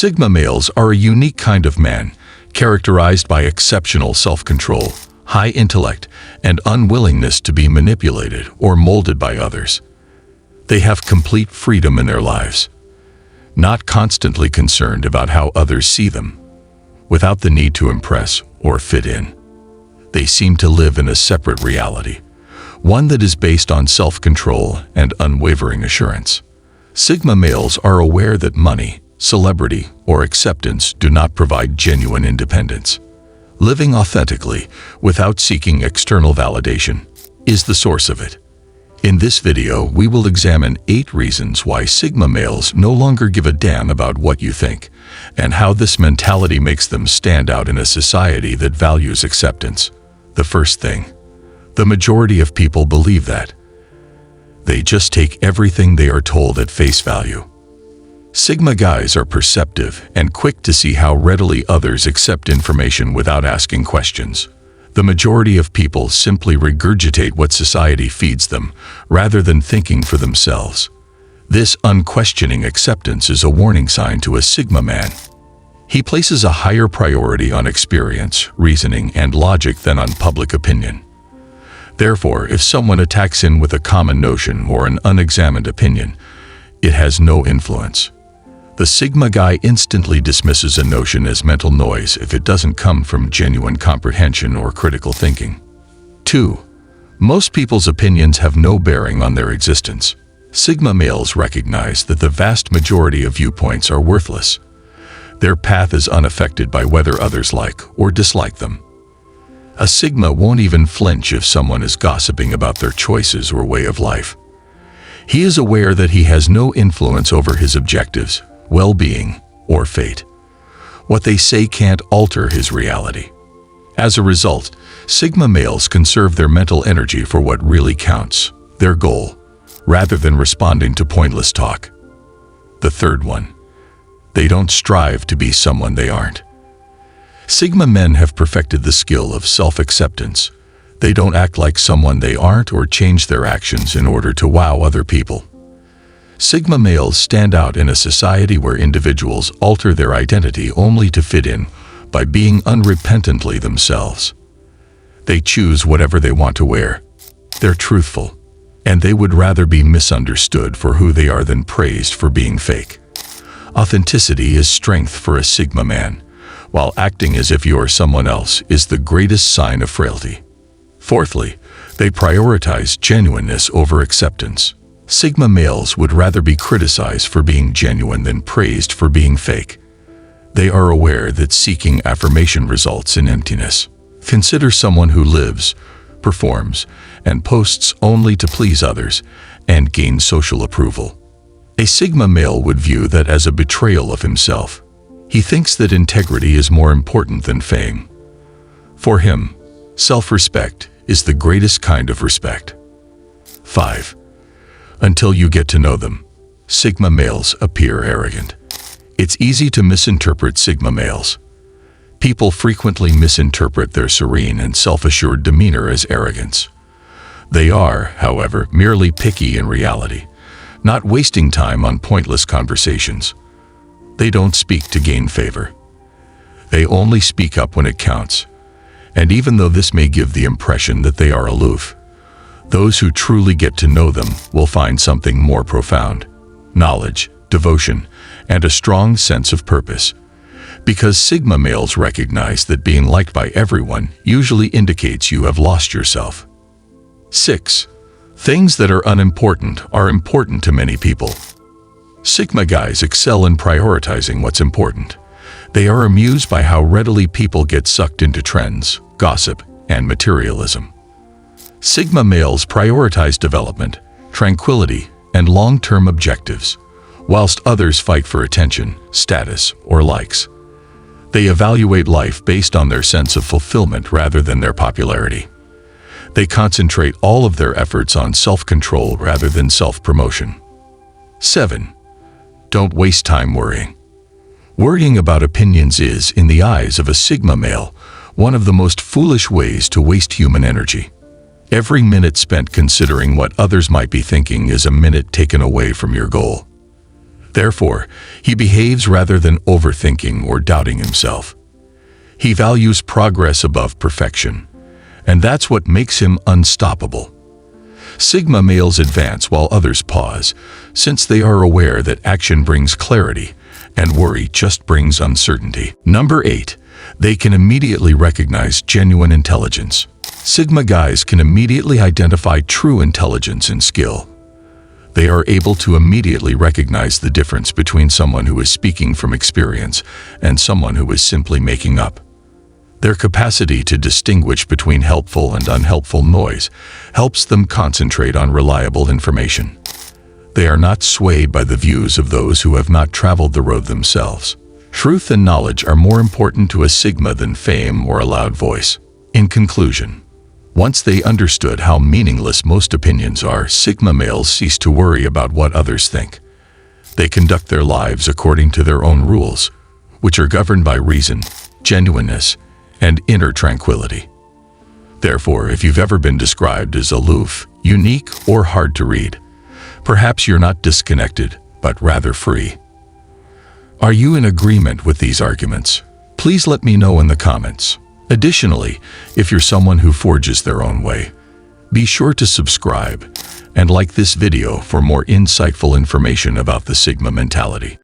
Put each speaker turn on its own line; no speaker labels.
Sigma males are a unique kind of man, characterized by exceptional self-control, high intellect, and unwillingness to be manipulated or molded by others. They have complete freedom in their lives, not constantly concerned about how others see them, without the need to impress or fit in. They seem to live in a separate reality, one that is based on self-control and unwavering assurance. Sigma males are aware that money, celebrity, or acceptance do not provide genuine independence. Living authentically, without seeking external validation, is the source of it. In this video, we will examine 8 reasons why Sigma males no longer give a damn about what you think, and how this mentality makes them stand out in a society that values acceptance. The first thing, the majority of people believe that they just take everything they are told at face value. Sigma guys are perceptive and quick to see how readily others accept information without asking questions. The majority of people simply regurgitate what society feeds them, rather than thinking for themselves. This unquestioning acceptance is a warning sign to a Sigma man. He places a higher priority on experience, reasoning, and logic than on public opinion. Therefore, if someone attacks him with a common notion or an unexamined opinion, it has no influence. The Sigma guy instantly dismisses a notion as mental noise if it doesn't come from genuine comprehension or critical thinking. 2. Most people's opinions have no bearing on their existence. Sigma males recognize that the vast majority of viewpoints are worthless. Their path is unaffected by whether others like or dislike them. A Sigma won't even flinch if someone is gossiping about their choices or way of life. He is aware that he has no influence over his objectives, well-being, or fate. What they say can't alter his reality. As a result, Sigma males conserve their mental energy for what really counts, their goal, rather than responding to pointless talk. The third one, they don't strive to be someone they aren't. Sigma men have perfected the skill of self-acceptance. They don't act like someone they aren't or change their actions in order to wow other people. Sigma males stand out in a society where individuals alter their identity only to fit in by being unrepentantly themselves. They choose whatever they want to wear. They're truthful, and they would rather be misunderstood for who they are than praised for being fake. Authenticity is strength for a Sigma man, while acting as if you are someone else is the greatest sign of frailty. Fourthly, they prioritize genuineness over acceptance. Sigma males would rather be criticized for being genuine than praised for being fake. They are aware that seeking affirmation results in emptiness. Consider someone who lives, performs, and posts only to please others and gain social approval. A Sigma male would view that as a betrayal of himself. He thinks that integrity is more important than fame. For him, self-respect is the greatest kind of respect. 5. Until you get to know them, Sigma males appear arrogant. It's easy to misinterpret Sigma males. People frequently misinterpret their serene and self-assured demeanor as arrogance. They are, however, merely picky in reality, not wasting time on pointless conversations. They don't speak to gain favor. They only speak up when it counts. And even though this may give the impression that they are aloof, those who truly get to know them will find something more profound: knowledge, devotion, and a strong sense of purpose. Because Sigma males recognize that being liked by everyone usually indicates you have lost yourself. 6. Things that are unimportant are important to many people. Sigma guys excel in prioritizing what's important. They are amused by how readily people get sucked into trends, gossip, and materialism. Sigma males prioritize development, tranquility, and long-term objectives, whilst others fight for attention, status, or likes. They evaluate life based on their sense of fulfillment rather than their popularity. They concentrate all of their efforts on self-control rather than self-promotion. 7. Don't waste time worrying. Worrying about opinions is, in the eyes of a Sigma male, one of the most foolish ways to waste human energy. Every minute spent considering what others might be thinking is a minute taken away from your goal. Therefore, he behaves rather than overthinking or doubting himself. He values progress above perfection, and that's what makes him unstoppable. Sigma males advance while others pause, since they are aware that action brings clarity and worry just brings uncertainty. Number 8. They can immediately recognize genuine intelligence. Sigma guys can immediately identify true intelligence and skill. They are able to immediately recognize the difference between someone who is speaking from experience and someone who is simply making up. Their capacity to distinguish between helpful and unhelpful noise helps them concentrate on reliable information. They are not swayed by the views of those who have not traveled the road themselves. Truth and knowledge are more important to a Sigma than fame or a loud voice. In conclusion, once they understood how meaningless most opinions are, Sigma males cease to worry about what others think. They conduct their lives according to their own rules, which are governed by reason, genuineness, and inner tranquility. Therefore, if you've ever been described as aloof, unique, or hard to read, perhaps you're not disconnected, but rather free. Are you in agreement with these arguments? Please let me know in the comments. Additionally, if you're someone who forges their own way, be sure to subscribe and like this video for more insightful information about the Sigma mentality.